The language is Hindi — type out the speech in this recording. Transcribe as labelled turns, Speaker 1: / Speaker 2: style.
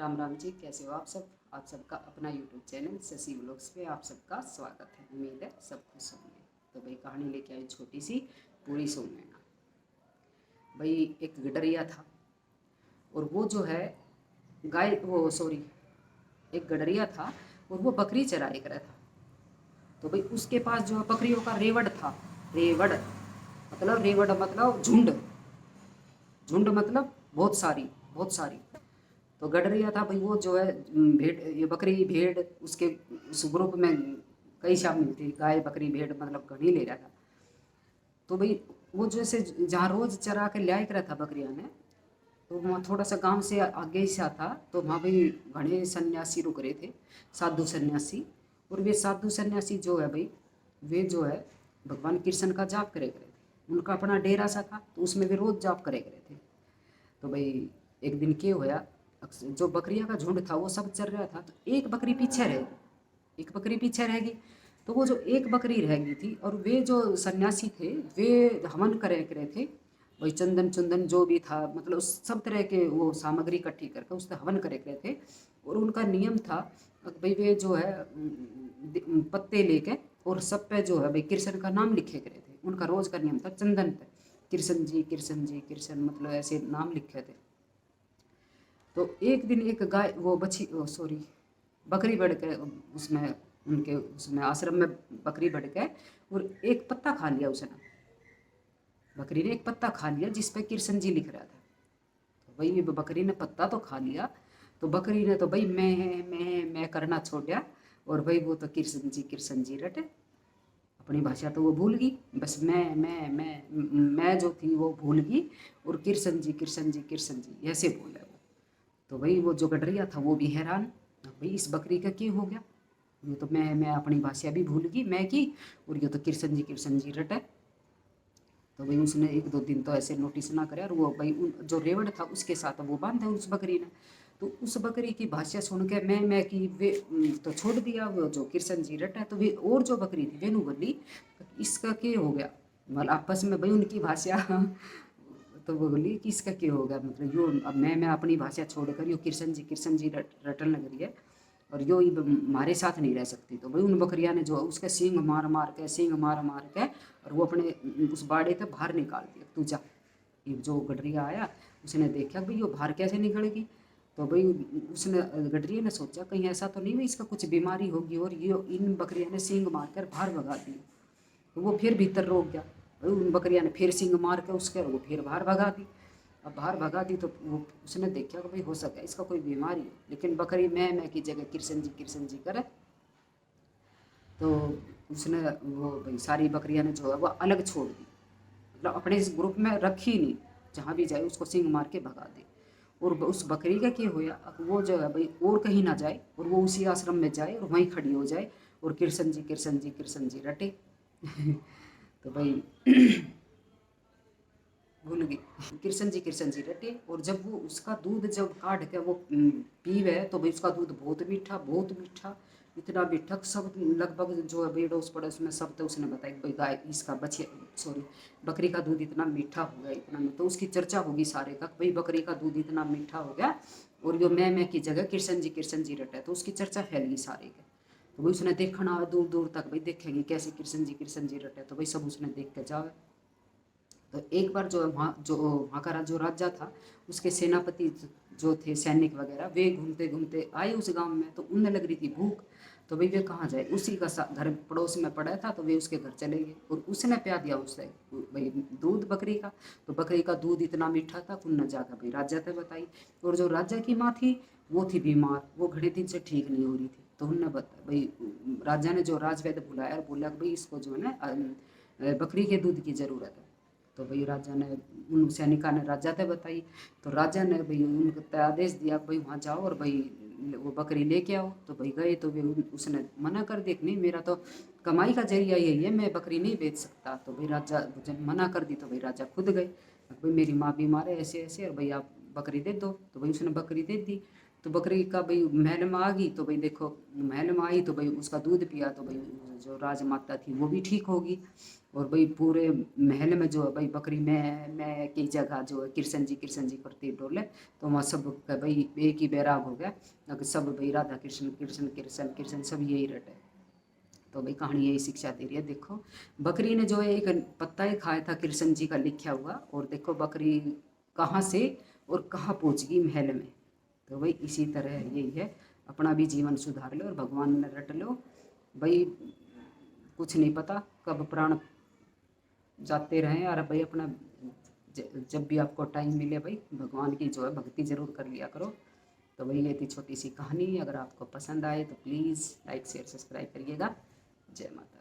Speaker 1: राम राम जी, कैसे हो आप सब। आप सबका अपना यूट्यूब चैनल शशि व्लॉग्स पे आप सबका स्वागत है। उम्मीद है सब खुश होंगे। तो भाई कहानी लेके आई छोटी सी, पूरी सुन लेना। भाई एक गडरिया था और वो जो है गाय वो सॉरी एक गडरिया था और वो बकरी चराए कर था। तो भाई उसके पास जो है बकरियों का रेवड़ था। रेवड़ मतलब झुंड। झुंड मतलब बहुत सारी। तो गडरिया था भाई, वो जो है भेड़, ये बकरी भेड़ उसके उस ग्रुप में कई शामिल थी। गाय बकरी भेड़ मतलब घनी ले रहा था। तो भाई वो जैसे जहाँ रोज चरा के ले कर था बकरिया ने, तो वहाँ थोड़ा सा गांव से आगे ही सा था। तो वहाँ भाई घने सन्यासी रुक रहे थे, साधु सन्यासी। और वे साधु सन्यासी जो है भाई, वे जो है भगवान कृष्ण का जाप करे करे थे। उनका अपना डेरा सा था, तो उसमें वे रोज जाप करे करे थे। तो भाई एक दिन क्या होया, जो बकरियां का झुंड था वो सब चल रहा था, तो एक बकरी पीछे रह गई। एक बकरी पीछे रह गई। तो वो जो एक बकरी रह गई थी, और वे जो सन्यासी थे वे हवन करे करे थे। वही चंदन चंदन जो भी था, मतलब उस सब तरह के वो सामग्री इकट्ठी करके उससे हवन करे करे थे। और उनका नियम था भाई, वे जो है पत्ते लेके और सब पे जो है भाई कृष्ण का नाम लिखे करे थे। उनका रोज का नियम था चंदन पे कृष्ण जी कृष्ण जी कृष्ण, मतलब ऐसे नाम लिखे थे। तो एक दिन एक गाय वो बछी सॉरी बकरी बढ़ के उसमें उनके उसमें आश्रम में बकरी बढ़ के और एक पत्ता खा लिया उसने। बकरी ने एक पत्ता खा लिया जिस पे कृष्ण जी लिख रहा था। तो भाई ये बकरी ने पत्ता तो खा लिया, तो बकरी ने तो भाई मैं करना छोड़ दिया। और भाई वो तो कृष्ण जी रटे। अपनी भाषा तो वो भूल गई, बस मैं जो थी वो भूल गई। और कृष्ण जी कृष्ण जी कृष्ण जी ऐसे बोला वो। तो भाई वो जो गडरिया था वो भी हैरान, भाई इस बकरी का क्या हो गया। ये तो मैं अपनी भाषा भी भूल गई मैं की, और ये तो कृष्ण जी रटे। तो भाई उसने एक दो दिन तो ऐसे नोटिस ना करे, और वो भाई उन जो रेवड़ था उसके साथ वो बांधे उस बकरी ने। तो उस बकरी की भाषा सुन के मैं की वे तो छोड़ दिया वो जो कृष्ण जी रटा। तो वे और जो बकरी थी वेनु बोली इसका क्या हो गया, मतलब आपस में भाई उनकी भाषा तो वो बोली कि इसका क्या होगा, मतलब यो अब मैं अपनी भाषा छोड़कर यो कृष्ण जी रटन लग रही है, और यो हमारे साथ नहीं रह सकती। तो भाई उन बकरिया ने जो उसके सींग मार मार के और वो अपने उस बाड़े के बाहर निकाल दिया। तू जा। ये जो गडरिया आया उसने देखा भाई यो बाहर कैसे निकलेगी। तो भाई उसने गडरिया ने सोचा कहीं ऐसा तो नहीं भाई इसका कुछ बीमारी होगी, और ये इन बकरिया ने सींग मार कर बाहर भगा दी। तो वो फिर भीतर रोक गया। भाई उन बकरिया ने फिर सींग मार के उसके वो फिर बाहर भगा दी। अब बाहर भगा दी तो वो उसने देखा कि भाई हो सके इसका कोई बीमारी है, लेकिन बकरी मैं की जगह कृष्ण जी करे। तो उसने वो भाई सारी बकरियां ने जो है वो अलग छोड़ दी, मतलब अपने इस ग्रुप में रखी नहीं। जहाँ भी जाए उसको सींग मार के भगा दे। और उस बकरी का क्या होया, अब वो जो है भाई और कहीं ना जाए और वो उसी आश्रम में जाए और वहीं खड़ी हो जाए और कृष्ण जी रटे। तो भाई भूल गई। कृष्ण जी रटे। और जब वो उसका दूध जब काट के वो पीवे तो भाई उसका दूध बहुत मीठा, इतना मीठा कि सब लगभग जो है बेड़ोस पड़ोस में सब तो उसने बताया कि भाई गाय इसका बछिया सॉरी बकरी का दूध इतना मीठा हो गया इतना, तो उसकी चर्चा होगी सारे का भाई बकरी का दूध इतना मीठा हो गया। और जो मैं की जगह कृष्ण जी रटे, तो उसकी चर्चा फैल गई सारे के। तो भाई उसने देखना दूर दूर तक भाई देखेंगे कैसे कृष्ण जी रटे, तो भाई सब उसने देख के जावे। तो एक बार जो वहाँ का जो राजा था उसके सेनापति जो थे सैनिक वगैरह वे घूमते घूमते आए उस गांव में, तो उन्हें लग रही थी भूख। तो भाई वे कहाँ जाए, उसी का घर पड़ोस में पड़ा था, तो वे उसके घर चले गए और उसने प्या दिया उससे भाई दूध बकरी का। तो बकरी का दूध इतना मीठा था कि उन्हें जाकर भाई राजा ने बताई। और जो राजा की माँ थी वो थी बीमार, वो घड़े दिन से ठीक नहीं हो रही थी। तो उनने बता भाई राजा ने जो राजवैद्य बुलाया और बोला भाई इसको जो है ना बकरी के दूध की ज़रूरत है। तो भाई राजा ने उन सैनिका ने राजा से बताई। तो राजा ने भाई उनको आदेश दिया भाई वहाँ जाओ और भाई वो बकरी लेके आओ। तो भाई गए तो वे उसने मना कर दिया नहीं मेरा तो कमाई का जरिया यही है, मैं बकरी नहीं बेच सकता। तो भाई राजा जब मना कर दी तो भाई राजा खुद गए, भाई मेरी माँ बीमार है ऐसे ऐसे और भाई आप बकरी दे दो। तो भाई उसने बकरी दे दी। तो बकरी का भाई महल में आ गई, तो भाई देखो महल में आई तो भाई उसका दूध पिया तो भाई जो राजमाता थी वो भी ठीक होगी। और भाई पूरे महल में जो है भाई बकरी मैं की जगह जो है कृष्ण जी करती डोले, तो वहाँ सब का भाई एक ही बैराग हो गया, अगर सब भाई राधा कृष्ण कृष्ण कृष्ण कृष्ण सब यही रटे। तो भाई कहानी यही शिक्षा दे रही है। देखो बकरी ने जो है एक पत्ता ही खाया था कृष्ण जी का लिखा हुआ, और देखो बकरी कहाँ से और कहाँ पहुँच गई महल में। तो भाई इसी तरह यही है, अपना भी जीवन सुधार लो और भगवान में रट लो भाई, कुछ नहीं पता कब प्राण जाते रहें। और भाई अपना जब भी आपको टाइम मिले भाई भगवान की जो है भक्ति ज़रूर कर लिया करो। तो भाई ये थी छोटी सी कहानी, अगर आपको पसंद आए तो प्लीज़ लाइक शेयर सब्सक्राइब करिएगा। जय माता।